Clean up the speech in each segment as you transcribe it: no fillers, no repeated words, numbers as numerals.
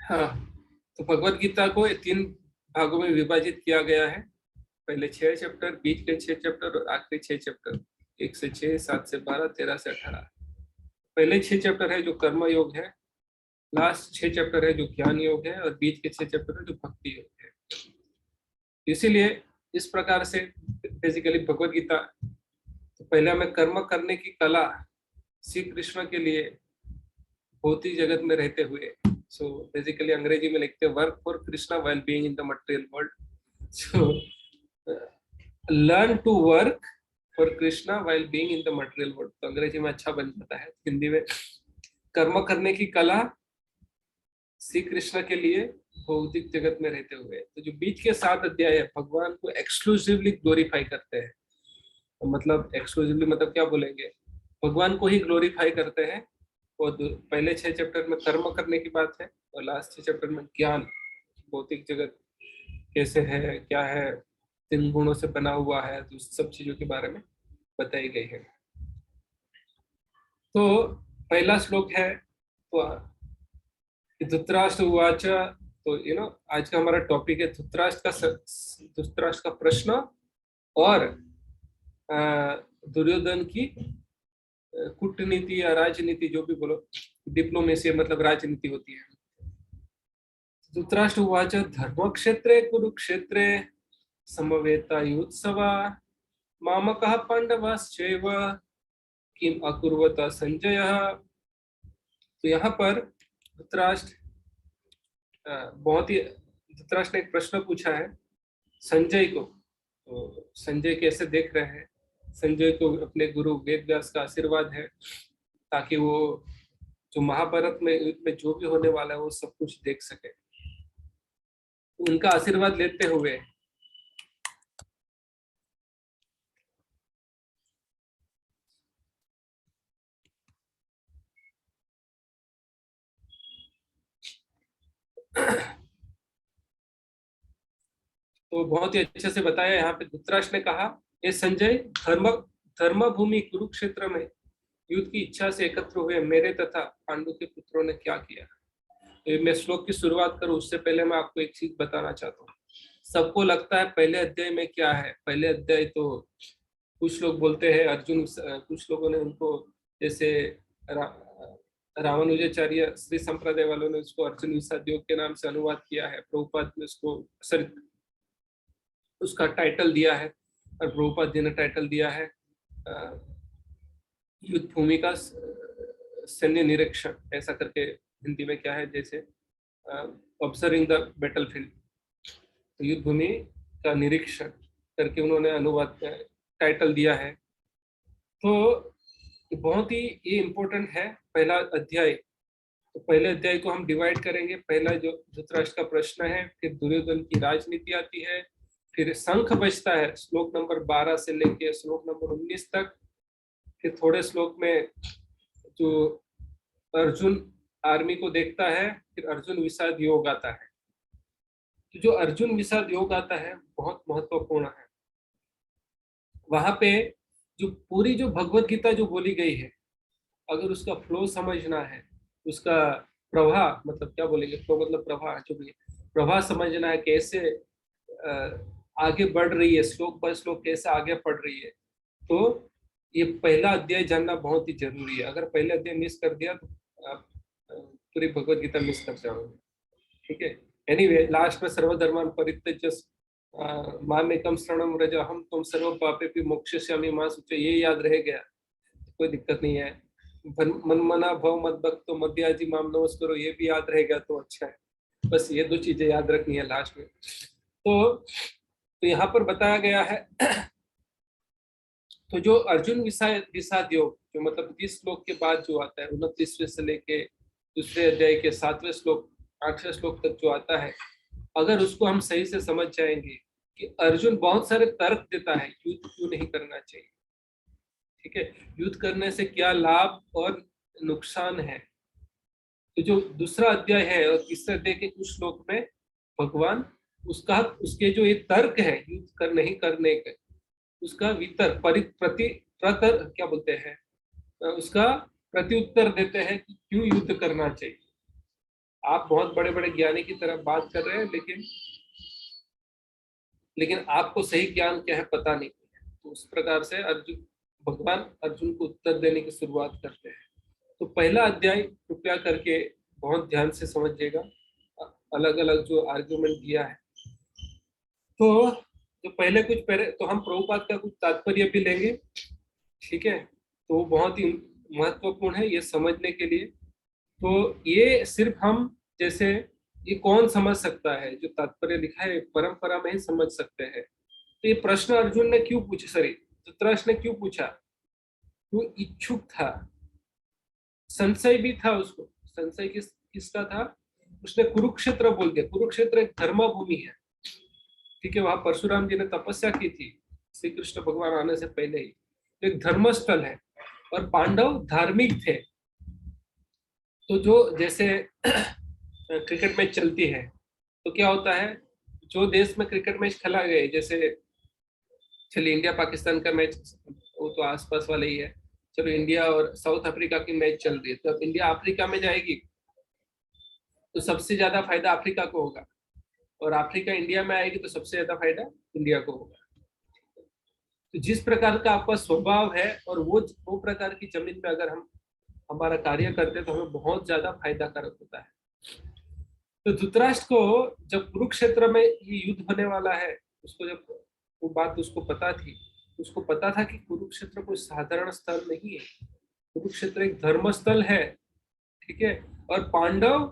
हाँ, तो भगवत गीता को 3 भागों में विभाजित किया गया है। पहले 6 चैप्टर, बीच के 6 चैप्टर और आखिरी 6 चैप्टर, 1 से 6, 7 से 12, 13 से 18। पहले 6 चैप्टर है जो कर्म योग है, लास्ट 6 चैप्टर है जो ज्ञान योग है, और बीच के 6 चैप्टर है जो भक्ति योग है। इसीलिए इस प्रकार से बेसिकली भगवत गीता, तो पहले हमें कर्म करने की कला श्री कृष्ण के लिए भौतिक जगत में रहते हुए, सो बेसिकली अंग्रेजी में लिखते हैं work for Krishna while being in the material world. So learn to work for Krishna while being in the material world, तो अंग्रेजी में अच्छा बन जाता है। हिंदी में कर्म करने की कला श्री कृष्ण के लिए भौतिक जगत में रहते हुए। तो जो बीच के 7 अध्याय है भगवान को एक्सक्लूसिवली ग्लोरीफाई करते हैं। तो मतलब एक्सक्लूसिवली मतलब क्या बोलेंगे, भगवान को ही ग्लोरीफाई करते हैं। और पहले 6 चैप्टर में कर्म करने की बात है, और लास्ट 6 चैप्टर में ज्ञान, भौतिक जगत कैसे है, क्या है, 3 गुणों से बना हुआ है, तो सब चीजों के बारे में बताई गई है। तो पहला श्लोक है, तो धृतराष्ट्र उवाच, तो आज का हमारा टॉपिक है धृतराष्ट्र का प्रश्न और दुर्योधन की कूटनीति या राजनीति, जो भी बोलो, डिप्लोमेसी मतलब राजनीति होती है। धृतराष्ट्र उवाच धर्मक्षेत्रे कुरुक्षेत्रे समवेतायुत्सवा मामकः पांडवाश्चैव किम अकुर्वत संजय। तो यहाँ पर बहुत ही धृतराष्ट्र ने एक प्रश्न पूछा है संजय को। तो संजय कैसे देख रहे हैं, संजय को अपने गुरु वेद व्यास का आशीर्वाद है, ताकि वो जो महाभारत में युद्ध में जो भी होने वाला है वो सब कुछ देख सके। उनका आशीर्वाद लेते हुए तो बहुत ही अच्छे से बताया यहाँ पे। धृतराष्ट्र ने कहा, ये संजय, धर्म भूमि कुरुक्षेत्र में युद्ध की इच्छा से एकत्र हुए मेरे तथा पांडु के पुत्रों ने क्या किया। तो मैं श्लोक की शुरुआत करूं उससे पहले मैं आपको एक चीज बताना चाहता हूँ। सबको लगता है पहले अध्याय में क्या है, पहले अध्याय तो कुछ लोग बोलते हैं अर्जुन, कुछ लोगों ने उनको जैसे रा, रामानुजाचार्य श्री संप्रदाय वालों ने उसको अर्जुन विषाद योग के नाम से अनुवाद किया है। प्रभुपाद ने उसको उसका टाइटल दिया है, और प्रभुपाद जी ने टाइटल दिया है युद्ध भूमि का सैन्य निरीक्षण, ऐसा करके हिंदी में क्या है, जैसे ऑब्जर्विंग द बैटलफील्ड, तो युद्ध भूमि का निरीक्षण करके उन्होंने अनुवाद टाइटल दिया है। तो बहुत ही ये इम्पोर्टेंट है पहला अध्याय। तो पहले अध्याय को हम डिवाइड करेंगे। पहला जो धृतराष्ट्र का प्रश्न है, फिर दुर्योधन की राजनीति आती है, फिर शंख बजता है श्लोक नंबर 12 से लेके श्लोक नंबर 19 तक। फिर थोड़े श्लोक में जो अर्जुन आर्मी को देखता है, फिर अर्जुन विषाद योग आता है। तो जो अर्जुन विषाद योग आता है बहुत महत्वपूर्ण है। वहां पे जो पूरी जो भगवत गीता जो बोली गई है, अगर उसका फ्लो समझना है, उसका प्रवाह, मतलब क्या बोलेंगे, फ्लो मतलब प्रवाह, जो भी प्रवाह समझना है, कैसे आगे बढ़ रही है, श्लोक पर श्लोक कैसे आगे बढ़ रही है, तो ये पहला अध्याय जानना बहुत ही जरूरी है। अगर पहले अध्याय मिस कर दिया तो आप पूरी भगवत गीता मिस कर जाओगे। ठीक है। एनीवे, लास्ट में सर्वधर्मान परित्यज्य माम एकम शरणम व्रज अहम त्वं सर्व पापेभ्यो मोक्षयिष्यामि मां शुचि, ये याद रह गया कोई दिक्कत नहीं है। मन मना भव मत भक्तो मध्याजी माम नमस्करो, ये भी याद रहेगा तो अच्छा है। बस ये 2 चीजें याद रखनी है लास्ट में। तो यहाँ पर बताया गया है तो जो अर्जुन विषाद योग, जो मतलब 30 श्लोक के बाद जो आता है, 29वें से लेके दूसरे अध्याय के 7वें श्लोक 8वें श्लोक तक जो आता है, अगर उसको हम सही से समझ जाएंगे कि अर्जुन बहुत सारे तर्क देता है युद्ध क्यों नहीं करना चाहिए। ठीक है, युद्ध करने से क्या लाभ और नुकसान है। तो जो दूसरा अध्याय है और तीसरे अध्याय के कुछ श्लोक में भगवान उसके जो ये तर्क है युद्ध कर नहीं करने के, उसका वितर प्रति प्रतर क्या बोलते हैं, उसका प्रत्युत्तर देते हैं कि क्यों युद्ध करना चाहिए। आप बहुत बड़े बड़े ज्ञानी की तरह बात कर रहे हैं, लेकिन आपको सही ज्ञान क्या है पता नहीं। तो उस प्रकार से भगवान अर्जुन को उत्तर देने की शुरुआत करते हैं। तो पहला अध्याय कृपया करके बहुत ध्यान से समझिएगा, अलग अलग जो आर्ग्यूमेंट दिया है। तो जो पहले कुछ तो हम प्रभुपाद का कुछ तात्पर्य भी लेंगे, ठीक है। तो वो बहुत ही महत्वपूर्ण है ये समझने के लिए। तो ये सिर्फ हम जैसे, ये कौन समझ सकता है, जो तात्पर्य लिखा है परंपरा में ही समझ सकते हैं। तो ये प्रश्न अर्जुन ने क्यों पूछा, सॉरी धृतराष्ट्र ने क्यों पूछा? वो इच्छुक था, संशय भी था उसको। संशय किसका था? उसने कुरुक्षेत्र बोल दिया। कुरुक्षेत्र एक धर्म भूमि है, ठीक है। वहां परशुराम जी ने तपस्या की थी श्री कृष्ण भगवान आने से पहले ही। तो एक धर्म स्थल है, और पांडव धार्मिक थे। तो जो जैसे क्रिकेट मैच चलती है, तो क्या होता है, जो देश में क्रिकेट मैच खेला गए, जैसे चलिए इंडिया पाकिस्तान का मैच, वो तो आसपास वाले ही है। चलो इंडिया और साउथ अफ्रीका की मैच चल रही है, तो अब इंडिया अफ्रीका में जाएगी तो सबसे ज्यादा फायदा अफ्रीका को होगा, और अफ्रीका इंडिया में आएगी तो सबसे ज्यादा फायदा इंडिया को होगा। तो जिस प्रकार का आपका स्वभाव है, और वो प्रकार की जमीन में अगर हम हमारा कार्य करते हैं तो हमें बहुत ज्यादा फायदा कारक होता है। तो धृतराष्ट्र को जब कुरुक्षेत्र में ये युद्ध होने वाला है, उसको जब वो बात उसको पता थी, उसको पता था कि कुरुक्षेत्र कोई साधारण स्थल नहीं है, कुरुक्षेत्र एक धर्म स्थल है, ठीक है। और पांडव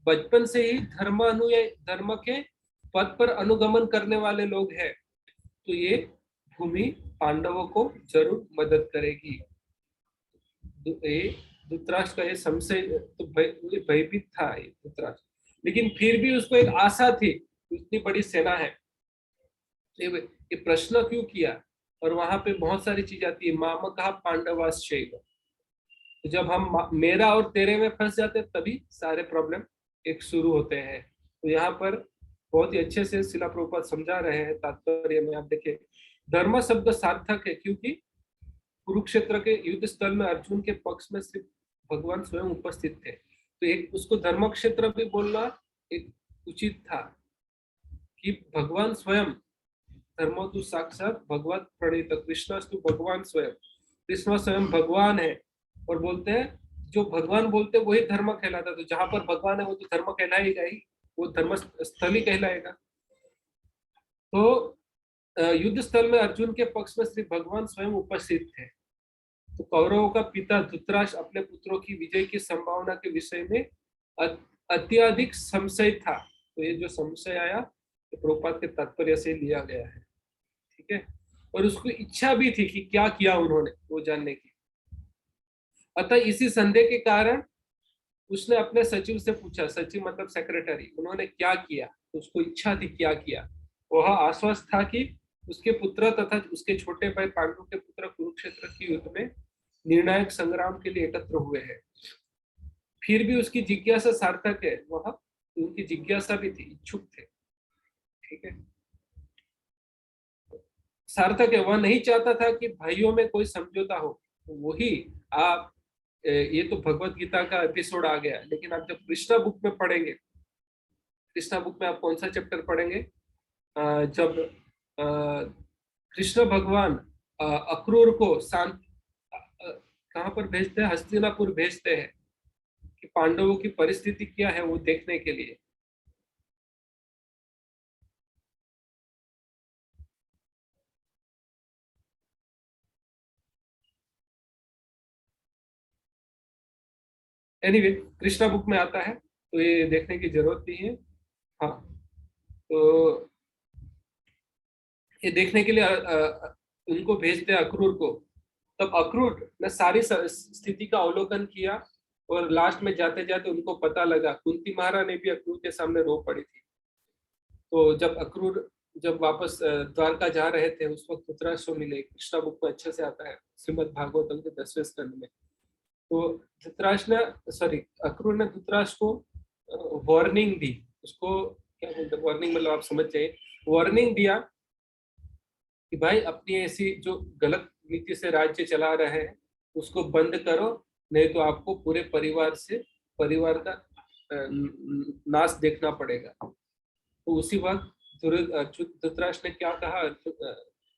बचपन से ही धर्म के पद पर अनुगमन करने वाले लोग हैं। तो ये भूमि पांडवों को जरूर मदद करेगी। धृतराष्ट्र का ये संशय तो भयभीत था ये धृतराष्ट्र, लेकिन फिर भी उसको एक आशा थी, इतनी बड़ी सेना है, ये प्रश्न क्यों किया। और वहां पे बहुत सारी चीज आती है, मामकः पांडवाश्चैव। तो जब हम मेरा और तेरे में फंस जाते तभी सारे प्रॉब्लम एक शुरू होते हैं। तो यहाँ पर बहुत ही अच्छे से शिला प्रभुपाद समझा रहे हैं तात्पर्य में। आप देखिए, धर्म शब्द सार्थक है क्योंकि कुरुक्षेत्र के युद्ध स्थल में अर्जुन के पक्ष में सिर्फ भगवान स्वयं उपस्थित थे। तो एक उसको धर्म क्षेत्र भी बोलना एक उचित था, कि भगवान स्वयं, धर्मो तो साक्षात भगवत प्रणीत, कृष्णस्तु भगवान स्वयं, कृष्ण स्वयं भगवान है। और बोलते हैं जो भगवान बोलते हैं वही धर्म कहलाता। तो जहां पर भगवान है वो तो धर्म कहलाएगा ही, वो धर्म स्थल ही कहलाएगा। तो युद्ध स्थल में अर्जुन के पक्ष में श्री भगवान स्वयं उपस्थित थे। तो कौरवों का पिता धृतराष्ट्र अपने पुत्रों की विजय की संभावना के विषय में अत्यधिक संशय था। तो ये जो संशय आया तो प्रभुपाद के तात्पर्य से लिया गया है, ठीक है। और उसको इच्छा भी थी कि क्या किया उन्होंने वो जानने की। अतः इसी संदेह के कारण उसने अपने सचिव से पूछा, सचिव मतलब सेक्रेटरी, उन्होंने क्या किया। तो उसको इच्छा थी क्या किया। वह आश्वस्त था कि उसके पुत्र तथा उसके छोटे भाई पांडु के पुत्र कुरुक्षेत्र के युद्ध में निर्णायक संग्राम के लिए एकत्र हुए हैं। फिर भी उसकी जिज्ञासा सार्थक है, वह उनकी जिज्ञासा भी थी, इच्छुक थे, ठीक है, सार्थक है। वह नहीं चाहता था कि भाइयों में कोई समझौता हो। तो वही आप, ये तो भगवत गीता का एपिसोड आ गया, लेकिन आप जब कृष्णा बुक में पढ़ेंगे, कृष्णा बुक में आप कौन सा चैप्टर पढ़ेंगे, जब कृष्ण भगवान अक्रूर को शांत कहाँ पर भेजते हैं, हस्तिनापुर भेजते हैं, कि पांडवों की परिस्थिति क्या है वो देखने के लिए। एनीवे कृष्णा बुक में आता है, तो ये देखने की जरूरत नहीं है। हाँ, तो ये देखने के लिए उनको भेजते हैं अक्रूर को। तब अक्रूर ने सारी स्थिति का अवलोकन किया, और लास्ट में जाते जाते उनको पता लगा, कुंती महारानी भी अक्रूर के सामने रो पड़ी थी। तो जब अक्रूर जब वापस द्वारका जा रहे थे, उस वक्त धृतराष्ट्र मिले, कृष्णा बुक में अच्छे से आता है, श्रीमद भागवतम के 10वें स्कंद में। तो धृतराष्ट्र ने, सॉरी अक्रूर ने धृतराष्ट्र को वार्निंग दी। उसको क्या बोलते हैं वार्निंग, मतलब आप समझ जाइए, वार्निंग दिया कि भाई अपनी ऐसी जो गलत नीति से राज्य चला रहे हैं उसको बंद करो, नहीं तो आपको पूरे परिवार का नाश देखना पड़ेगा। तो उसी वक्त धृतराष्ट्र ने क्या कहा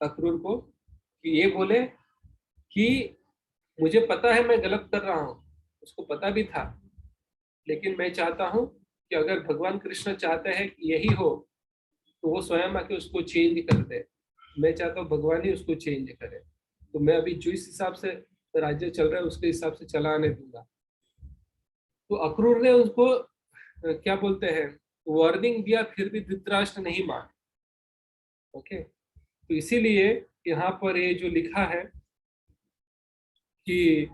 अक्रूर को, कि ये बोले कि मुझे पता है मैं गलत कर रहा हूँ, उसको पता भी था, लेकिन मैं चाहता हूँ कि अगर भगवान कृष्ण चाहते हैं कि यही हो तो वो स्वयं आके उसको चेंज कर दे। मैं चाहता हूँ भगवान ही उसको चेंज करे, तो मैं अभी जो इस हिसाब से राज्य चल रहा है उसके हिसाब से चलाने दूंगा। तो अक्रूर ने उसको क्या बोलते हैं वार्निंग दिया, फिर भी धृतराष्ट्र नहीं मान। ओके, तो इसीलिए यहाँ पर ये जो लिखा है कि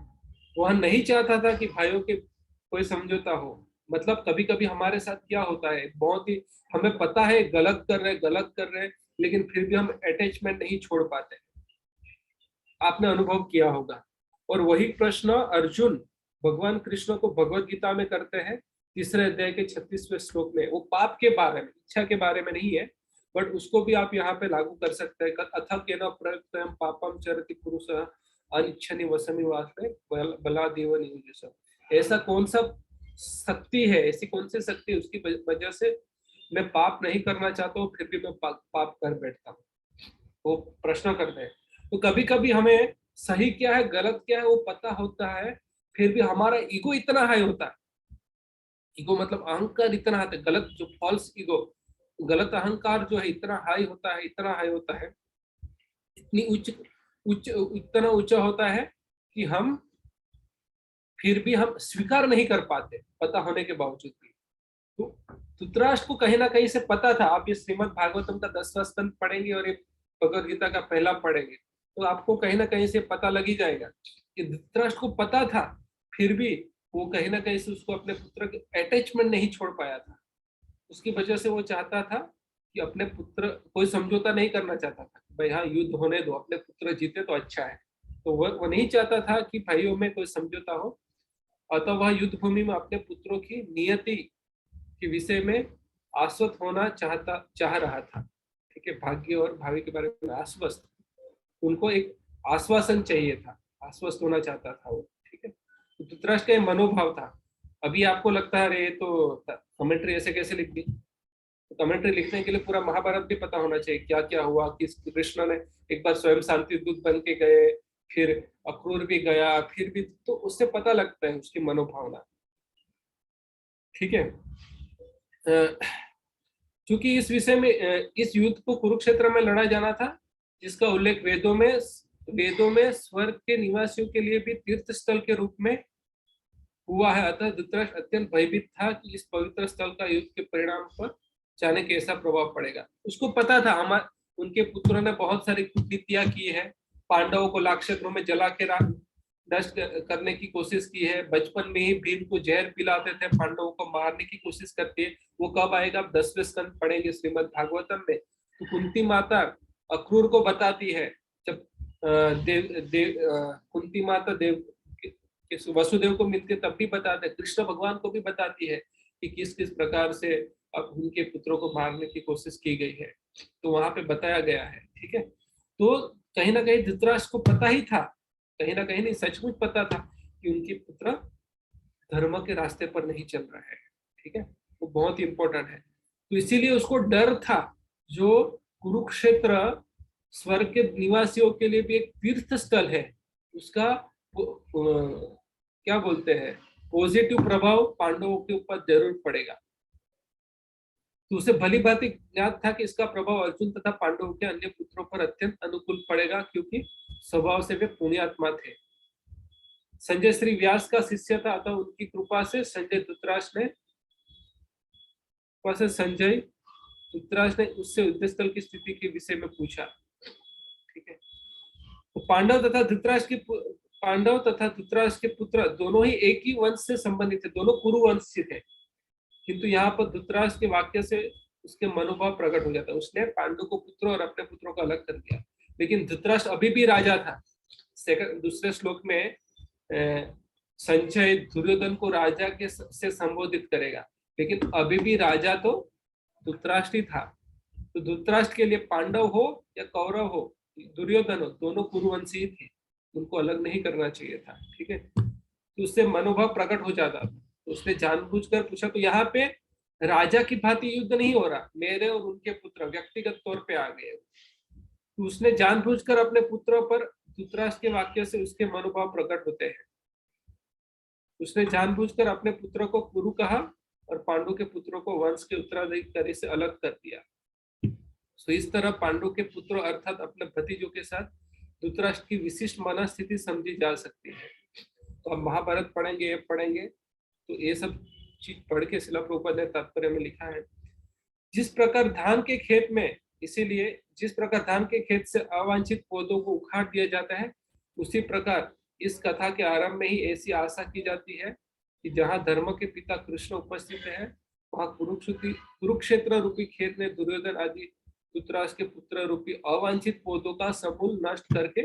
वह नहीं चाहता था कि भाइयों के कोई समझौता हो। मतलब कभी कभी हमारे साथ क्या होता है, बहुत ही हमें पता है गलत कर रहे, लेकिन फिर भी हम अटैचमेंट नहीं छोड़ पाते। आपने अनुभव किया होगा। और वही प्रश्न अर्जुन भगवान कृष्ण को भगवत गीता में करते हैं, तीसरे अध्याय के 36वें श्लोक में। वो पाप के बारे में, इच्छा के बारे में नहीं है, बट उसको भी आप यहाँ पे लागू कर सकते हैं। अथ केन प्रयुक्तम पापम चरति पुरुषः अनिच्छनि वसमि वास्ते बलादेव नियुज्यते। ऐसा कौन सा शक्ति है, ऐसी कौन सी शक्ति है उसकी वजह से मैं पाप नहीं करना चाहता हूँ, फिर भी मैं पाप कर बैठता हूँ। वो प्रश्न करते हैं। तो कभी कभी हमें सही क्या है गलत क्या है वो पता होता है, फिर भी हमारा ईगो इतना हाई होता है। ईगो मतलब अहंकार इतना आता है, गलत जो फॉल्स ईगो, गलत अहंकार जो है इतना हाई होता है, इतना हाई होता है, इतनी उच्च उच्च इतना ऊंचा होता है कि हम फिर भी हम स्वीकार नहीं कर पाते पता होने के बावजूद भी। तो धृतराष्ट्र को कहीं ना कहीं से पता था। आप ये श्रीमद् भागवतम का 10वां स्कंद पढ़ेंगे और ये भगवद गीता का पहला पढ़ेंगे तो आपको कहीं ना कहीं से पता लग ही जाएगा कि धृतराष्ट्र को पता था, फिर भी वो कहीं ना कहीं से उसको अपने पुत्र के अटैचमेंट नहीं छोड़ पाया था। उसकी वजह से वो चाहता था कि अपने पुत्र कोई समझौता नहीं करना चाहता था, भाई हाँ युद्ध होने दो, अपने पुत्र जीते तो अच्छा है। तो वह नहीं चाहता था कि भाइयों में कोई समझौता हो, अतः वह युद्ध भूमि में अपने पुत्रों की नियति के विषय में आश्वस्त होना चाह रहा था। ठीक है, भाग्य और भावी के बारे में आश्वस्त, उनको एक आश्वासन चाहिए था, आश्वस्त होना चाहता था वो। ठीक है, तो धृतराष्ट्र का मनोभाव था। अभी आपको लगता है अरे ये तो कमेंट्री ऐसे कैसे लिख दी, तो कमेंट्री लिखने के लिए पूरा महाभारत भी पता होना चाहिए, क्या क्या हुआ, किस कृष्ण ने एक बार स्वयं शांति दूत बन के गए, फिर अक्रूर भी गया, फिर भी, तो उससे पता लगता है उसकी मनोभावना। ठीक है, क्योंकि इस विषय में इस युद्ध को कुरुक्षेत्र में लड़ा जाना था, जिसका उल्लेख वेदों में स्वर्ग के निवासियों के लिए भी तीर्थ स्थल के रूप में हुआ है। अतः धृतराष्ट्र अत्यंत भयभीत था कि इस पवित्र स्थल का युद्ध के परिणाम पर जाने कैसा प्रभाव पड़ेगा। उसको पता था उनके पुत्रों ने बहुत सारी कूटनीतियां की है, पांडवों को लाक्षेत्रों में जला के नष्ट करने की कोशिश की है। बचपन में ही भीम को जहर पिलाते थे, पांडवों को मारने की कोशिश करते हैं। वो कब आएगा, आप 10वें स्कंद पढ़ेंगे श्रीमद् भागवतम में। तो कुंती माता अक्रूर को बताती है, जब कुंती माता वसुदेव को मिलते तब भी बताते हैं, कृष्ण भगवान को भी बताती है कि किस किस प्रकार से अब उनके पुत्रों को मारने की कोशिश की गई है। तो वहां पे बताया गया है। ठीक है, तो कहीं ना कहीं धृतराष्ट्र को पता ही था, कहीं ना कहीं नहीं सचमुच पता था कि उनके पुत्र धर्म के रास्ते पर नहीं चल रहा है। ठीक है, वो बहुत ही इंपॉर्टेंट है। तो इसीलिए उसको डर था, जो कुरुक्षेत्र स्वर्ग के निवासियों के लिए भी एक तीर्थ स्थल है, उसका क्या बोलते हैं पॉजिटिव प्रभाव पांडवों के ऊपर जरूर पड़ेगा। तो उसे भली भांति ज्ञात था कि इसका प्रभाव अर्जुन तथा पांडवों के अन्य पुत्रों पर अत्यंत अनुकूल पड़ेगा, क्योंकि स्वभाव से वे पुण्यात्मा थे। संजय श्री व्यास का शिष्य था, अतः उनकी कृपा से संजय धृतराष्ट्र ने उससे युद्ध स्थल की स्थिति के विषय में पूछा। ठीक है, तो पांडव तथा धृतराष्ट्र के पुत्र दोनों ही एक ही वंश से संबंधित थे, दोनों कुरु वंश से थे। किंतु यहाँ पर धृतराष्ट्र के वाक्य से उसके मनोभाव प्रकट हो जाता है। उसने पांडु को पुत्र और अपने पुत्रों को अलग कर दिया, लेकिन धृतराष्ट्र अभी भी राजा था। दूसरे श्लोक में संजय दुर्योधन को राजा के से संबोधित करेगा, लेकिन अभी भी राजा तो धृतराष्ट्र ही था। तो धृतराष्ट्र के लिए पांडव हो या कौरव हो, दुर्योधन हो, दोनों कुरुवंशी थे, उनको अलग नहीं करना चाहिए था। ठीक है, तो उससे मनोभाव प्रकट हो जाता था। उसने जानबूझकर पूछा। तो यहाँ पे राजा की भांति युद्ध नहीं हो रहा, मेरे और उनके पुत्र व्यक्तिगत तौर पे आ गए। तो उसने जानबूझकर अपने पुत्रों पर धृतराष्ट्र के वाक्य से उसके मनोभाव प्रकट होते हैं। उसने जानबूझकर अपने पुत्रों को कुरु कहा और पांडु के पुत्रों को वंश के उत्तराधिकारी से अलग कर दिया। तो इस तरह पांडु के पुत्र अर्थात अपने भतीजों के साथ धृतराष्ट्र की विशिष्ट मनस्थिति समझी जा सकती है। तो हम महाभारत पढ़ेंगे, ये पढ़ेंगे, तो ये सब चीज पढ़ के शिला प्रभुपाद ने तात्पर्य में लिखा है, जिस प्रकार धान के खेत में, इसीलिए जिस प्रकार धान के खेत से अवांछित पौधों को उखाड़ दिया जाता है, उसी प्रकार इस कथा के आरंभ में ही ऐसी आशा की जाती है कि जहाँ धर्म के पिता कृष्ण उपस्थित है, वहाँ कुरुक्षेत्र रूपी खेत में दुर्योधन आदि धृतराष्ट्र के पुत्र रूपी अवांछित पौधों का समूल नष्ट करके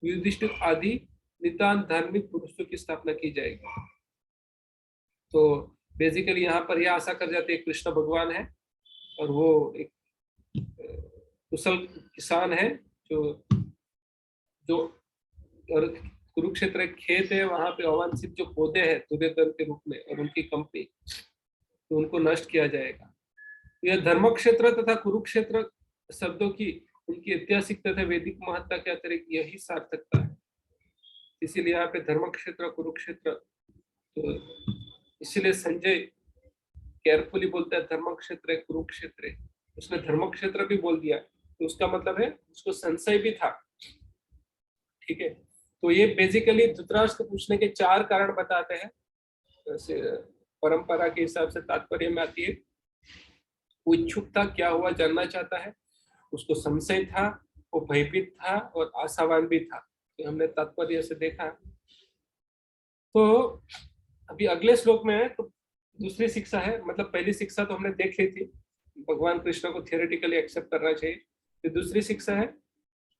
युधिष्ठिर आदि नितांत धार्मिक पुरुषों की स्थापना की जाएगी। तो बेसिकली यहाँ पर यह आशा कर जाते हैं कृष्ण भगवान है और वो एक कुशल किसान है जो जो और कुरुक्षेत्र एक खेत है, वहां पे अवांछित जो पौधे हैं दुर्योधन के रूप में और उनकी कंपनी, तो उनको नष्ट किया जाएगा। तो यह धर्म क्षेत्र तथा कुरुक्षेत्र शब्दों की उनकी ऐतिहासिक तथा वैदिक महत्ता के अतिरिक्त यही सार्थकता है। इसीलिए यहाँ पे धर्म क्षेत्र कुरुक्षेत्र, तो इसीलिए संजय केयरफुली बोलता है धर्म क्षेत्र कुरुक्षेत्र, उसने धर्म क्षेत्र भी बोल दिया, तो उसका मतलब है उसको संशय भी था। ठीक है, तो ये बेसिकली धृतराष्ट्र को पूछने के 4 कारण बताते हैं, परंपरा के हिसाब से तात्पर्य में आती है। वो इच्छुक था, क्या हुआ जानना चाहता है, उसको संशय था, वो भयभीत था और आशावान भी था, तो हमने तात्पर्य से देखा। तो अभी अगले श्लोक में तो दूसरी शिक्षा है, मतलब पहली शिक्षा तो हमने देख ली थी, भगवान कृष्ण को थियोरेटिकली एक्सेप्ट करना चाहिए। तो दूसरी शिक्षा है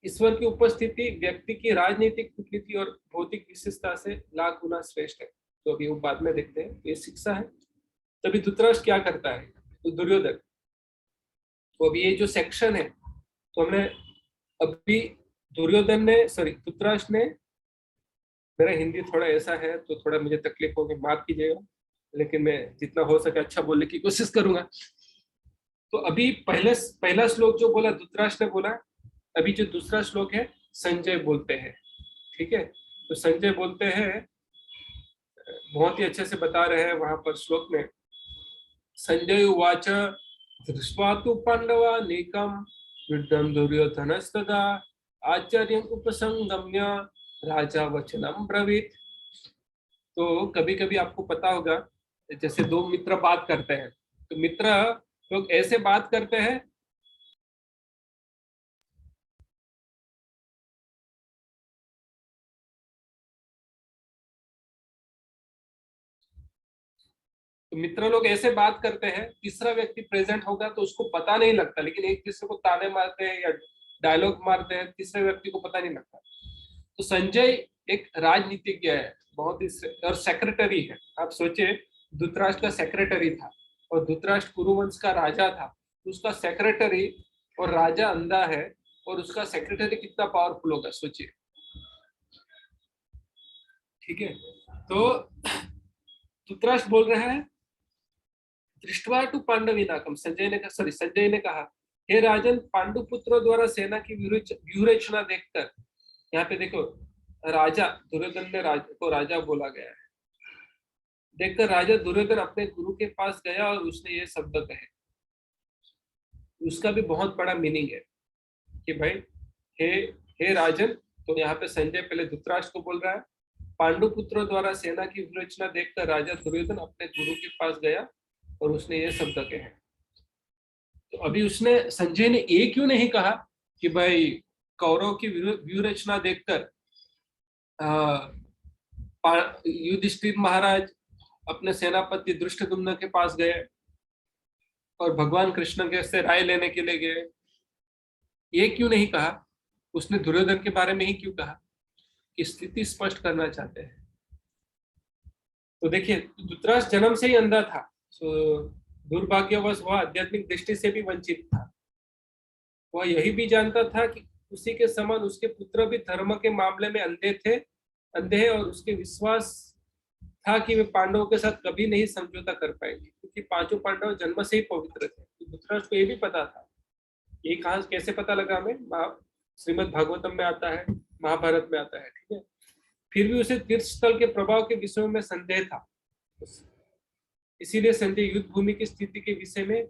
ईश्वर की उपस्थिति व्यक्ति की राजनीतिक कूटनीति और भौतिक विशेषता से लाख गुना श्रेष्ठ है। तो अभी वो बाद में देखते हैं, ये शिक्षा है। तभी धृतराष्ट्र क्या करता है, तो दुर्योधन, तो अभी ये जो सेक्शन है, तो हमने अभी धुर्योधन ने, सॉरी धृतराष्ट्र ने, मेरा हिंदी थोड़ा ऐसा है तो थोड़ा मुझे तकलीफ होगी, माफ कीजिएगा, लेकिन मैं जितना हो सके अच्छा बोलने की कोशिश करूंगा। तो अभी पहला श्लोक जो बोला धृतराष्ट्र ने बोला, अभी जो दूसरा श्लोक है संजय बोलते हैं। ठीक है, तो संजय बोलते हैं, बहुत ही अच्छे से बता रहे हैं वहां पर श्लोक में। संजय उवाच दृष्ट्वा तु पांडवानीकं युद्धं दुर्योधनस्तदा आचार्यम् उपसंगम्य राजा वचनम ब्रवीत। तो कभी कभी आपको पता होगा, जैसे दो मित्र बात करते हैं, तो मित्र लोग ऐसे बात करते हैं, तो मित्र लोग ऐसे बात करते हैं, तीसरा व्यक्ति प्रेजेंट होगा तो उसको पता नहीं लगता, लेकिन एक दूसरे को ताने मारते हैं या डायलॉग मारते हैं, तीसरे व्यक्ति को पता नहीं लगता। तो संजय एक राजनीतिज्ञ है, बहुत ही, और सेक्रेटरी है। आप सोचिए धृतराष्ट्र का सेक्रेटरी था और धृतराष्ट्र कुरुवंश का राजा था, उसका सेक्रेटरी और राजा अंधा है और उसका सेक्रेटरी कितना पावरफुल होगा सोचिए। ठीक है, तो धृतराष्ट्र बोल रहे हैं दृष्टवा टू पांडवीनाकम, संजय ने कहा, हे राजन, पांडु पुत्रों द्वारा सेना की व्यूहरचना देखकर, यहाँ पे देखो राजा दुर्योधन ने को राजा बोला गया है, देखकर राजा दुर्योधन अपने गुरु के पास गया और उसने ये शब्द कहे। उसका भी बहुत बड़ा मीनिंग है कि भाई हे हे राजन, तो यहाँ पे संजय पहले धृतराष्ट्र को बोल रहा है, पांडु पुत्रों द्वारा सेना की व्यूहरचना देखकर राजा दुर्योधन अपने गुरु के पास गया और उसने ये शब्द कहे। तो अभी उसने, संजय ने ये क्यों नहीं कहा कि भाई कौरव की व्यूहरचना देखकर युधिष्ठिर महाराज अपने सेनापति धृष्टद्युम्न के पास गए और भगवान कृष्ण के से राय लेने के लिए गए, ये क्यों नहीं कहा? उसने दुर्योधन के बारे में ही क्यों कहा? कि स्थिति स्पष्ट करना चाहते हैं। तो देखिए धृतराष्ट्र जन्म से ही अंधा था, तो दुर्भाग्यवश वह आध्यात्मिक दृष्टि से भी वंचित था। वह यही भी जानता था कि उसी के समान उसके पुत्र भी धर्म के मामले में अंधे हैं और उसके विश्वास था कि वे पांडवों के साथ कभी नहीं समझौता कर पाएंगे, क्योंकि पांचों पांडव जन्म से ही पवित्र थे। तो धृतराष्ट्र को ये भी पता था। ये कहाँ कैसे पता लगा हमें? श्रीमद् भागवतम में आता है, महाभारत में आता है, ठीक है। फिर भी उसे तीर्थ स्थल के प्रभाव के विषय में संदेह था, इसीलिए संजय युद्ध भूमि की स्थिति के विषय में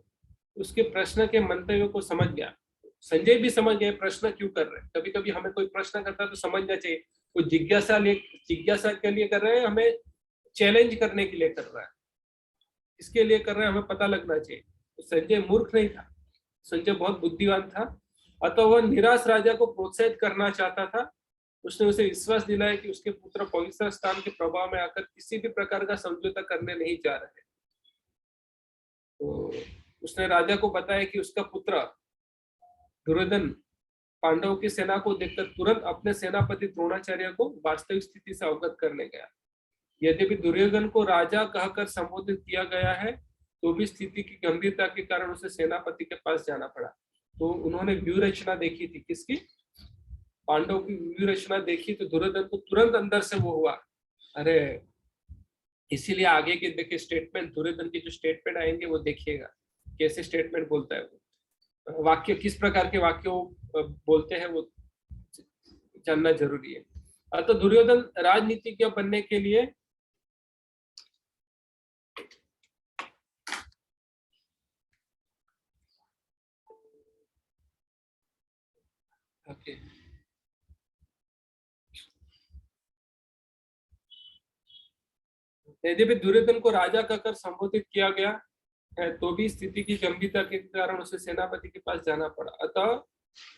उसके प्रश्न के मंतव्यों को समझ गया। संजय भी समझ गए प्रश्न क्यों कर रहे हैं। कभी कभी हमें कोई प्रश्न करता है तो समझना चाहिए, वो जिज्ञासा के लिए कर रहे हैं, हमें चैलेंज करने के लिए कर रहा है, इसके लिए कर रहे हैं, हमें पता लगना चाहिए। तो संजय मूर्ख नहीं था, संजय बहुत बुद्धिमान था। अतः वह निराश राजा को प्रोत्साहित करना चाहता था। उसने उसे विश्वास दिलाया कि उसके पुत्र पवित्र स्थान के प्रभाव में आकर किसी भी प्रकार का समझौता करने नहीं जा रहे। तो उसने राजा को बताया कि उसका पुत्र दुर्योधन पांडवों की सेना को देखकर तुरंत अपने सेनापति द्रोणाचार्य को वास्तविक स्थिति से अवगत करने गया। यद्यपि दुर्योधन को राजा कहकर संबोधित किया गया है, तो भी स्थिति की गंभीरता के कारण उसे सेनापति के पास जाना पड़ा। तो उन्होंने व्यूह रचना देखी थी, किसकी? पांडव की व्यूह रचना देखी। तो दुर्योधन को तुरंत अंदर से वो हुआ, अरे, इसीलिए आगे के देखिए स्टेटमेंट, दुर्योधन के जो स्टेटमेंट आएंगे वो देखिएगा कैसे स्टेटमेंट बोलता है वो, वाक्य किस प्रकार के वाक्यों बोलते हैं वो जानना जरूरी है। अतः दुर्योधन राजनीतिज्ञ बनने के लिए यद्यपि दुर्योधन को राजा कहकर संबोधित किया गया है, तो भी स्थिति की गंभीरता के कारण उसे सेनापति के पास जाना पड़ा। अतः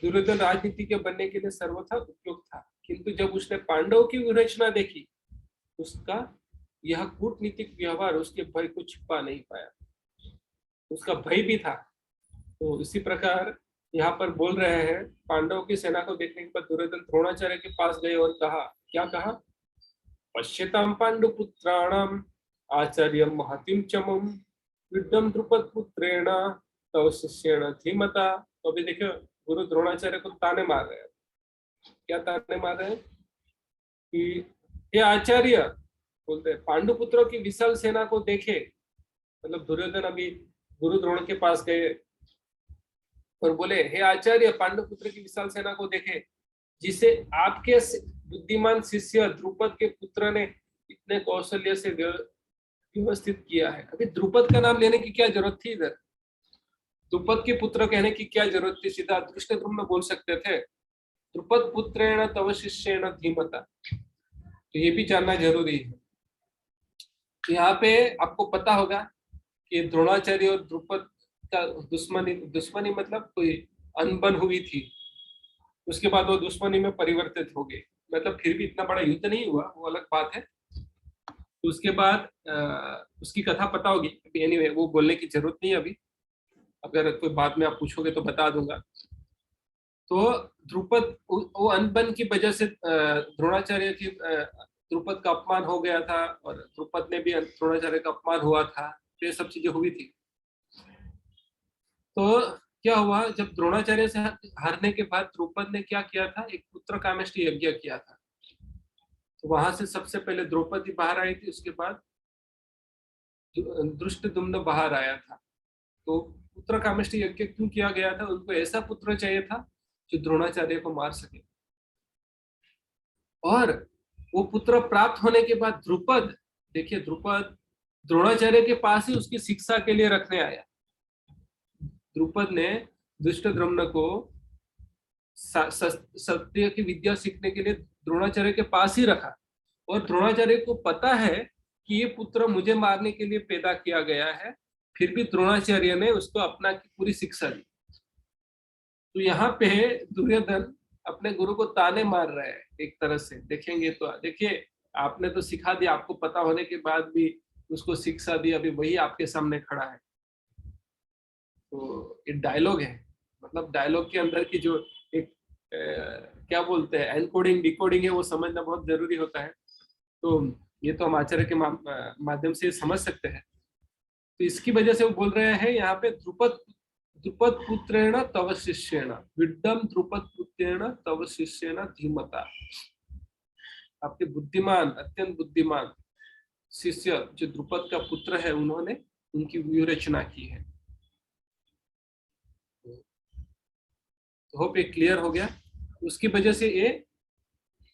दुर्योधन राजनीति के बनने के लिए सर्वथा उपयुक्त था, किंतु जब उसने पांडव की विरचना देखी, उसका यह कूटनीतिक व्यवहार उसके भय को छिपा नहीं पाया, उसका भय भी था। तो इसी प्रकार यहाँ पर बोल रहे हैं, पांडवों की सेना को देखने के बाद दुर्योधन द्रोणाचार्य के पास गए और कहा, क्या कहा? पश्यतां पांडुपुत्राणाम आचार्य महतिम चमम युद्धम द्रुपद पुत्रेण तव शिष्येण धीमता। तो अभी देखो गुरु द्रोणाचार्य को ताने मार रहे हैं। क्या ताने मार रहे हैं? कि हे आचार्य, बोलते हैं, पांडुपुत्रों की विशाल सेना को देखे। मतलब दुर्योधन अभी गुरु द्रोण के पास गए और बोले, हे आचार्य, पांडुपुत्र की विशाल सेना को देखे, जिसे आपके बुद्धिमान शिष्य द्रुपद के पुत्र ने इतने कौशल्य से व्यवस्थित किया है। अभी द्रुपद का नाम लेने की क्या जरूरत थी? इधर द्रुपद के पुत्र कहने की क्या जरूरत थी? सीधा धृष्टद्युम्न बोल सकते थे, द्रुपद पुत्रेण तव शिष्येण धीमता। तो ये भी जानना जरूरी है। यहाँ पे आपको पता होगा कि द्रोणाचार्य और द्रुपद का दुश्मनी मतलब कोई अनबन हुई थी, उसके बाद वो दुश्मनी में परिवर्तित हो गए। मतलब फिर भी इतना बड़ा युद्ध नहीं हुआ, वो अलग बात है। तो उसके बाद उसकी कथा पता होगी। एनीवे वो बोलने की जरूरत नहीं है अभी, अगर कोई बाद में आप पूछोगे तो बता दूंगा। तो द्रुपद वो अनबन की वजह से द्रोणाचार्य की द्रुपद का अपमान हो गया था, और द्रुपद ने भी द्रोणाचार्य का अपमान हुआ था। तो ये सब चीजें हुई थी। तो क्या हुआ, जब द्रोणाचार्य से हारने के बाद द्रुपद ने क्या किया था? एक पुत्र कामेष्टि यज्ञ किया था। तो वहां से सबसे पहले द्रौपदी बाहर आई थी, उसके बाद धृष्टद्युम्न बाहर आया था। तो पुत्र कामेष्टि यज्ञ क्यों किया गया था? उनको ऐसा पुत्र चाहिए था जो द्रोणाचार्य को मार सके। और वो पुत्र प्राप्त होने के बाद द्रुपद, देखिए द्रुपद द्रोणाचार्य के पास ही उसकी शिक्षा के लिए रखने आया। द्रुपद ने धृष्टद्युम्न को सत्य की विद्या सीखने के लिए द्रोणाचार्य के पास ही रखा। और द्रोणाचार्य को पता है कि ये पुत्र मुझे मारने के लिए पैदा किया गया है, फिर भी द्रोणाचार्य ने उसको अपना की पूरी शिक्षा दी। तो यहाँ पे दुर्योधन अपने गुरु को ताने मार रहा है एक तरह से, देखेंगे तो। देखिए, आपने तो सिखा दिया, आपको पता होने के बाद भी उसको शिक्षा दी, अभी वही आपके सामने खड़ा है। तो ये डायलॉग है, मतलब डायलॉग के अंदर की जो एक क्या बोलते हैं एनकोडिंग डिकोडिंग है, वो समझना बहुत जरूरी होता है। तो ये तो हम आचार्य के माध्यम से समझ सकते हैं। तो इसकी वजह से वो बोल रहे हैं यहाँ पे, द्रुपद पुत्रेण तव शिष्येण विड्डम द्रुपद पुत्रेण तव शिष्येण धीमता। आपके बुद्धिमान, अत्यंत बुद्धिमान शिष्य जो द्रुपद का पुत्र है उन्होंने उनकी व्यूह रचना की है। होप ये क्लियर हो गया। उसकी वजह से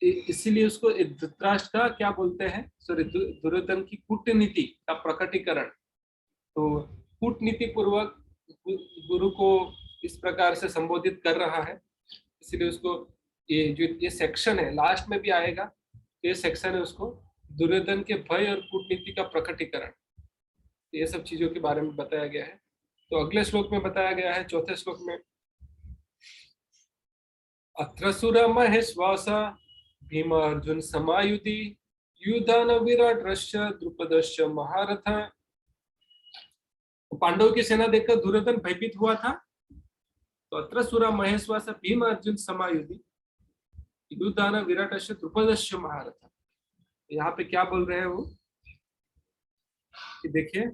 इसीलिए उसको धृतराष्ट्र का क्या बोलते हैं, सॉरी दुर्योधन की कूटनीति का प्रकटीकरण। तो कूटनीति पूर्वक गुरु को इस प्रकार से संबोधित कर रहा है, इसलिए उसको ये सेक्शन है लास्ट में भी आएगा, ये सेक्शन है उसको दुर्योधन के भय और कूटनीति का प्रकटीकरण, ये सब चीजों के बारे में बताया गया है। तो अगले श्लोक में बताया गया है, चौथे श्लोक में, अत्र सुर महेश्वास भीम अर्जुन समायुधि युधान विराट रश्य द्रुपदश्च महारथ। पांडवों की सेना देखकर दुर्योधन भयभीत हुआ था। तो अत्र सुर महेश्वास भीम अर्जुन समायुधि युधान विराटश्च द्रुपदश्च महारथ। यहाँ पे क्या बोल रहे हैं वो कि देखिए,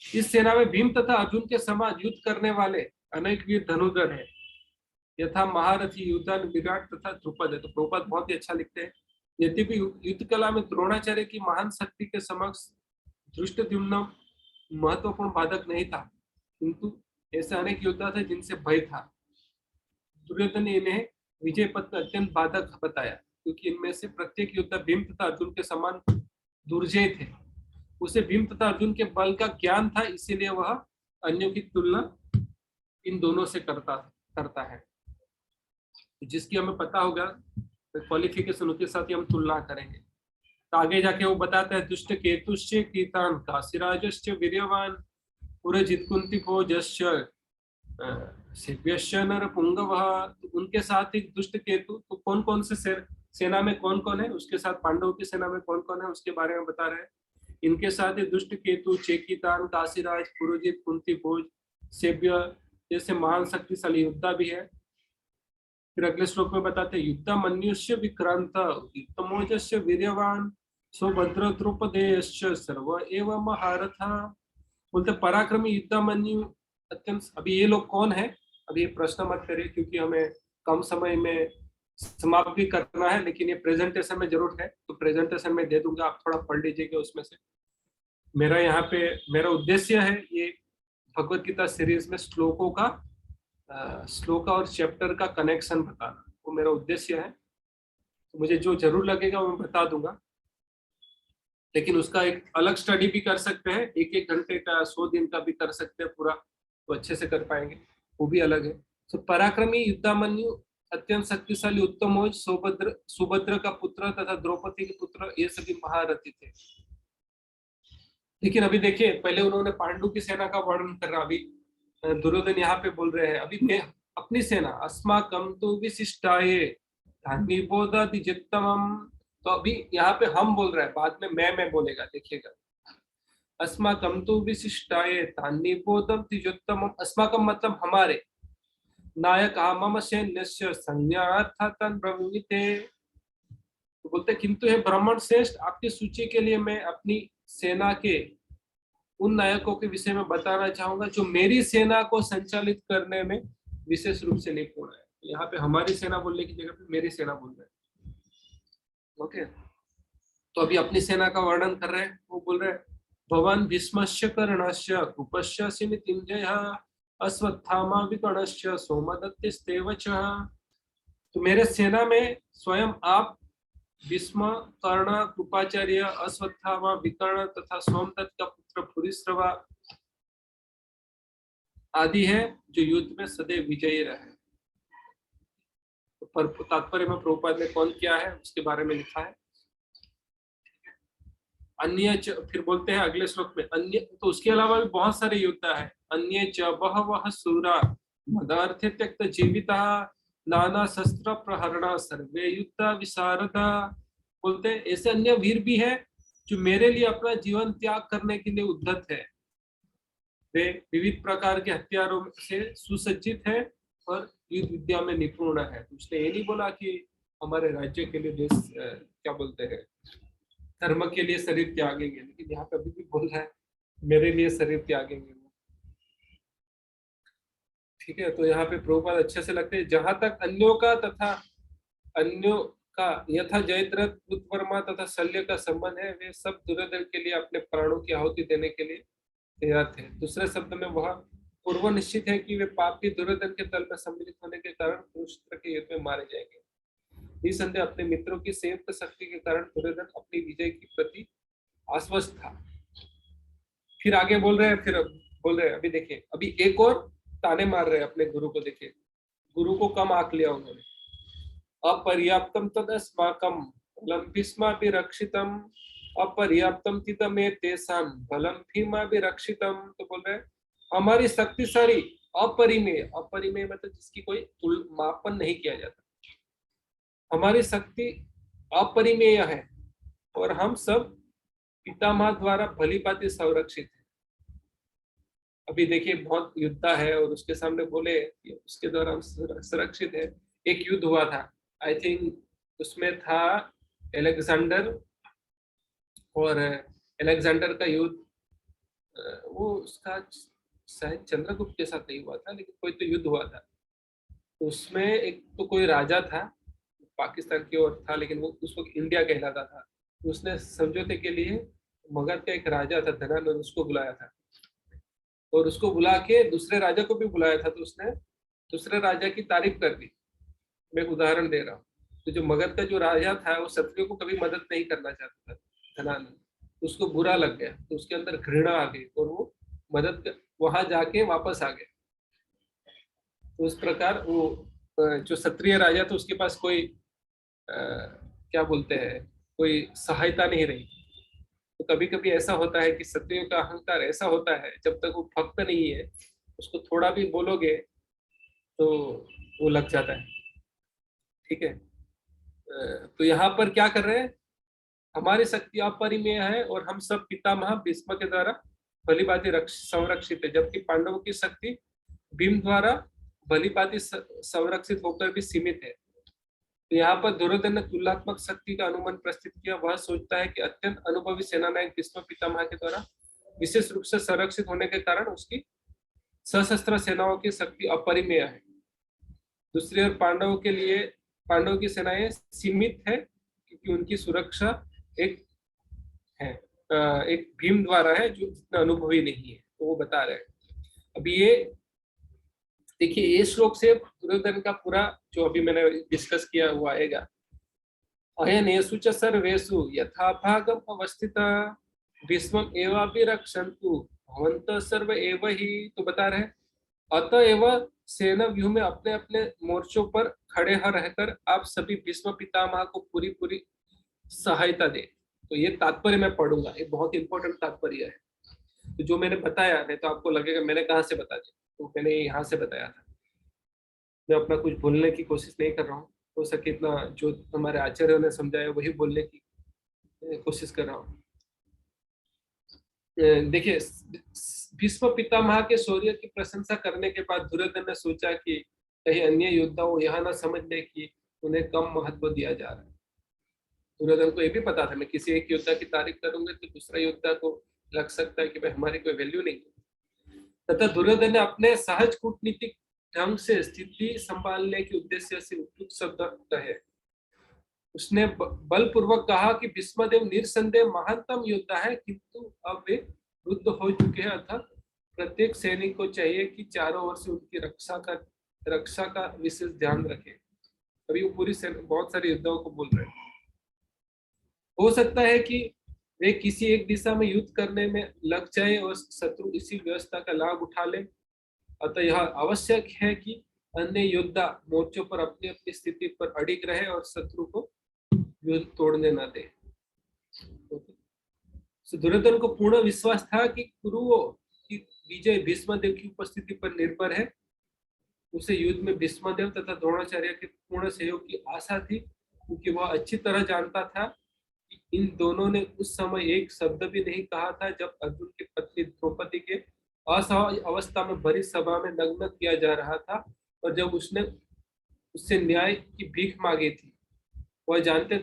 इस सेना में भीम तथा अर्जुन के समान युद्ध करने वाले अनेक वीर धनुधर है, यथा महारथी युद्धान विराट तथा द्रुपद है। तो प्रभुपाद बहुत ही अच्छा लिखते हैं, यद्यपि युद्ध कला में द्रोणाचार्य की महान शक्ति के समक्ष धृष्टद्युम्न महत्वपूर्ण बाधक नहीं था, किंतु ऐसे अनेक योद्धा थे जिनसे भय था। दुर्योधन ने इन्हें विजय पथ में अत्यंत बाधक बताया, क्योंकि इनमें से प्रत्येक योद्धा भीम तथा अर्जुन के समान दुर्जय थे। उसे भीम तथा अर्जुन के बल का ज्ञान था, इसीलिए वह अन्यों की तुलना इन दोनों से करता है। जिसकी हमें पता होगा क्वालिफिकेशन उसके साथ ही हम तुलना करेंगे। तो आगे जाके वो बताता है, दुष्ट केतुश्च कीतान काशीराजश्च वीर्यवान पुरजित कुंती भोजश्च शिव्यश्च नरपुंगवः। उनके साथ एक दुष्ट केतु, तो कौन कौन से सेना में कौन कौन है, उसके साथ पांडवों की सेना में कौन कौन है उसके बारे में बता रहे हैं। इनके साथ दुष्ट केतु, चेकितान, काशीराज, पुरोजित, कुंती भोज, सेव्य जैसे महान शक्तिशाली योद्धा भी है। फिर अगले श्लोक में बताते हैं, युद्ध मन्युष्य विक्रांत युद्धमोजस्य वीर्यवान सुभद्र द्रुपदेयश्च सर्व एवं महारथा। बोलते पराक्रमी युद्धमन्यु अत्यंत। अभी ये लोग कौन है, अभी ये प्रश्न मत करिए, क्योंकि हमें कम समय में समाप्त भी करना है, लेकिन ये प्रेजेंटेशन में जरूर है, तो प्रेजेंटेशन में दे दूंगा, आप थोड़ा पढ़ लीजिएगा उसमें से। मेरा यहाँ पे मेरा उद्देश्य है ये भगवत गीता सीरीज में श्लोकों का श्लोक और चैप्टर का कनेक्शन बताना, वो मेरा उद्देश्य है। तो मुझे जो जरूर लगेगा वो मैं बता दूंगा, लेकिन उसका एक अलग स्टडी भी कर सकते हैं, एक एक घंटे का 100 दिन का भी कर सकते हैं पूरा, तो अच्छे से कर पाएंगे, वो भी अलग है। तो पराक्रमी युद्धामन्यु अत्यंत शक्तिशाली उत्तमोज सुभद्र का पुत्र तथा द्रौपदी के पुत्र, ये सभी महारथी थे। लेकिन अभी देखिए, पहले उन्होंने पांडु की सेना का वर्णन कर रहा, अभी दुर्योधन यहाँ पे बोल रहे हैं, अभी मैं अपनी सेना अस्माकं तु विशिष्टाये धान्यबोधादिजित्तमम्। तो अभी यहाँ पे हम बोल रहे हैं, बाद में मैं बोलेगा, देखिएगा। अस्माकं तु विशिष्टाये धान्यबोधादिजित्तमम्, अस्माकं मतलब हमारे, नायक मम सैन्यस्य संज्ञार्थं ब्रवीते। तो बोलते किंतु हे ब्राह्मण श्रेष्ठ, आपकी सूची के लिए मैं अपनी सेना के उन नायकों के विषय में बताना चाहूंगा जो मेरी सेना को संचालित करने में विशेष रूप से निपुण है। यहाँ पे हमारी सेना बोलने की जगह पे मेरी सेना बोल रहे हैं। ओके, तो अभी अपनी सेना का वर्णन कर रहे हैं। वो बोल रहे हैं, भवान भीष्मस्य कर्णस्य कृपस्य सिमितिञ्जयः अश्वत्थामा विकर्णस्य सोमदत्तिस्तेव च। तो मेरे सेना में स्वयं आप, भीष्म, कर्ण, कृपाचार्य, अश्वत्थामा, विकर्ण तथा सोमदत्त का पुत्र भूरिश्रवा आदि है, जो युद्ध में सदैव विजयी रहे। पर तात्पर्य में प्रभुपाद ने कौन किया है उसके बारे में लिखा है। अन्य फिर बोलते हैं अगले श्लोक में, अन्य, तो उसके अलावा भी बहुत सारे योद्धा है। अन्य च बहवः शूरा मदार्थे त्यक्त जीविता नाना शस्त्र प्रहरणा सर्वे युद्ध विशारदा। बोलते हैं ऐसे अन्य वीर भी है जो मेरे लिए अपना जीवन त्याग करने के लिए उद्धत है। वे विविध प्रकार के हथियारों से सुसज्जित है और युद्ध विद्या में निपुण है। उसने ये नहीं बोला कि हमारे राज्य के लिए, देश क्या बोलते हैं, धर्म के लिए शरीर त्यागेंगे, लेकिन यहाँ पे अभी भी बोल रहा है मेरे लिए शरीर त्यागेंगे। ठीक है, तो यहाँ पे प्रभुपाद अच्छे से लगते हैं, जहां तक अन्यों का यथा जयद्रथ कृतवर्मा तथा शल्य का संबंध है, वे सब दुर्योधन के लिए अपने प्राणों की आहुति देने के लिए तैयार थे। दूसरे शब्द में वह पूर्व निश्चित है कि वे पापी दुर्योधन के दल में सम्मिलित होने के कारण कुरुक्षेत्र के युद्ध में मारे जाएंगे। निसंदेह अपने मित्रों की संयुक्त शक्ति के कारण दुर्योधन अपनी विजय के प्रति आश्वस्त था। फिर आगे बोल रहे हैं, अभी देखिए, अभी एक और ताने मार रहे हैं अपने गुरु को। देखिए, गुरु को कम आंक लिया उन्होंने। अपर्याप्तम तदस्माकं बलं भीष्माभिरक्षितम् अपर्याप्तम तिदमे तेषां बलं भीमाभिरक्षितम। तो बोल रहे हैं हमारी शक्ति सारी अपरिमेय, अपरिमेय मतलब जिसकी कोई मापन नहीं किया जाता, हमारी शक्ति अपरिमेय है और हम सब पितामह द्वारा भली भांति संरक्षित है। अभी देखिए, बहुत युद्ध है और उसके सामने बोले कि उसके द्वारा हम सुरक्षित है। एक युद्ध हुआ था, आई थिंक उसमें था अलेक्जेंडर और अलेक्जेंडर का युद्ध, वो उसका शायद चंद्रगुप्त के साथ नहीं हुआ था, लेकिन कोई तो युद्ध हुआ था। उसमें एक तो कोई राजा था, पाकिस्तान की ओर था, लेकिन वो उस वक्त इंडिया कहलाता था। तो उसने समझौते के लिए मगध का एक राजा था धनानंद, उसको बुलाया था और उसको बुला के दूसरे राजा को भी बुलाया था। तो उसने दूसरे राजा की तारीफ कर दी। मैं एक उदाहरण दे रहा हूँ। तो जो मगध का जो राजा था वो क्षत्रियों को कभी मदद नहीं करना चाहता था, धनानंद। उसको बुरा लग गया, तो उसके अंदर घृणा आ गई और वो वहां जाके वापस आ गया। तो उस प्रकार वो जो क्षत्रिय राजा था उसके पास कोई क्या बोलते हैं, कोई सहायता नहीं रही। तो कभी कभी ऐसा होता है कि क्षत्रियों का अहंकार ऐसा होता है, जब तक वो भक्त नहीं है उसको थोड़ा भी बोलोगे तो वो लग जाता है। ठीक है, तो यहाँ पर क्या कर रहे हैं, हमारी शक्ति अपरिमेय है और हम सब पितामह भीष्म के द्वारा भली भांति संरक्षित है, जबकि पांडवों की शक्ति भीम द्वारा भली भांति संरक्षित होकर भी सीमित है। तो यहाँ पर दुर्योधन ने तुलनात्मक शक्ति का अनुमान प्रस्तुत किया। वह सोचता है कि अत्यंत अनुभवी सेनानायक भीष्म पितामह के द्वारा विशेष रूप से संरक्षित होने के कारण उसकी सशस्त्र सेनाओं की शक्ति अपरिमेय है। दूसरी ओर पांडवों की सेनाएं सीमित है, क्योंकि उनकी सुरक्षा एक है एक भीम द्वारा है जो इतना अनुभवी नहीं है। तो वो बता रहे हैं। अभी ये देखिए, ये श्लोक से दुर्योधन का पूरा जो अभी मैंने डिस्कस किया हुआ आएगा। अयनेषु च सर्वेषु यथा भागम अवस्थिता भीष्मम एवाभिरक्षन्तु भवन्तः सर्व एव ही। तो बता रहे, अतएव सेना व्यूह में अपने अपने मोर्चों पर खड़े रहकर आप सभी भीष्म पितामह को पूरी पूरी सहायता दे। तो ये तात्पर्य मैं पढ़ूंगा, ये बहुत इंपॉर्टेंट तात्पर्य है। तो जो मैंने बताया, नहीं तो आपको लगेगा मैंने कहाँ से बता दिया, तो मैंने यहाँ से बताया था। मैं अपना कुछ भूलने की कोशिश नहीं कर रहा हूँ, हो सके इतना जो हमारे आचार्यों ने समझाया वही बोलने की कोशिश कर रहा हूँ। देखिए, भीष्म पितामह के शौर्य की प्रशंसा करने के बाद दुर्योधन ने सोचा कि कहीं अन्य योद्धाओं यह ना समझ ले कि उन्हें कम महत्व दिया जा रहा है। दुर्योधन को यह भी पता था, मैं किसी एक योद्धा की तारीफ करूंगा तो दूसरा योद्धा को लग सकता है कि भाई हमारी कोई वैल्यू नहीं है। तथा दुर्योधन ने अपने सहज कूटनीतिक ढंग से स्थिति संभालने के उद्देश्य से उपयुक्त शब्द कहे। उसने बलपूर्वक कहा कि भीष्मदेव निरसंदेह महानतम योद्धा है, किंतु अब वे वृद्ध हो चुके हैं, अतः प्रत्येक सैनिक को चाहिए कि चारों ओर से उनकी रक्षा का विशेष ध्यान रखे। अभी वो पूरी बहुत सारे योद्धाओं को बोल रहे हैं। हो सकता है कि वे किसी एक दिशा में युद्ध करने में लग जाए और शत्रु इसी व्यवस्था का लाभ उठा ले। अतः यह आवश्यक है कि अन्य योद्धा मोर्चों पर अपनी अपनी स्थिति पर अडिग रहे और शत्रु को युद्ध तोड़ने न दे। दुर्योधन को पूर्ण विश्वास था कि कुरुओं की विजय भीष्मदेव की उपस्थिति पर निर्भर है। उसे युद्ध में भीष्मदेव तथा द्रोणाचार्य के पूर्ण सहयोग की आशा थी, क्योंकि वह अच्छी तरह जानता था कि इन दोनों ने उस समय एक शब्द भी नहीं कहा था जब अर्जुन की पत्नी द्रौपदी के असहाय अवस्था में भरी सभा में नग्न किया जा रहा था और जब उसने उससे न्याय की भीख मांगी थी। वह जानते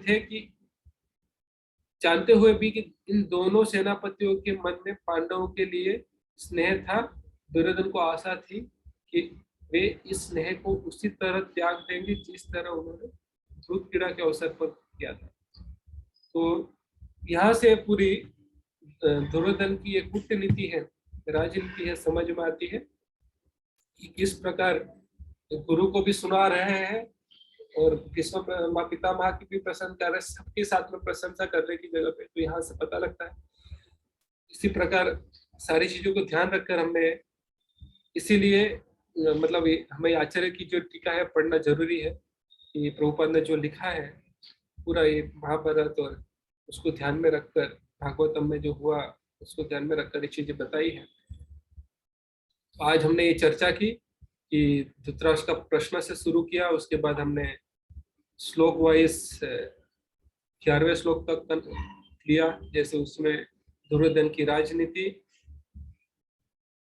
हुए भी कि इन दोनों सेनापतियों के मन में पांडवों के लिए स्नेह था। दुर्योधन को आशा थी कि वे इस स्नेह को उसी तरह त्याग देंगे जिस तरह उन्होंने ध्रुव क्रीड़ा के अवसर पर किया था। तो यहाँ से पूरी दुर्योधन की एक कूटनीति है, राजनीति है, समझ में आती है कि किस प्रकार गुरु को भी सुना रहे हैं और भीष्म पितामह की भी प्रशंसा कर रहे, सबके साथ में प्रशंसा करने की जगह पे। तो यहाँ से पता लगता है इसी प्रकार सारी चीजों को ध्यान रखकर हमने, इसीलिए मतलब हमें आचार्य की जो टीका है पढ़ना जरूरी है कि प्रभुपाद ने जो लिखा है पूरा ये महाभारत, और उसको ध्यान में रखकर भागवतम में जो हुआ उसको ध्यान में रखकर ये चीजें बताई है। आज हमने ये चर्चा की कि धृतराष्ट्र का प्रश्न से शुरू किया, उसके बाद हमने श्लोक वाइज 11वें श्लोक तक लिया, जैसे उसमें दुर्योधन की राजनीति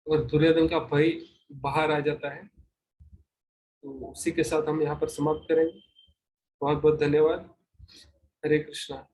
और दुर्योधन का भय बाहर आ जाता है। तो उसी के साथ हम यहाँ पर समाप्त करेंगे। बहुत बहुत धन्यवाद। हरे कृष्णा।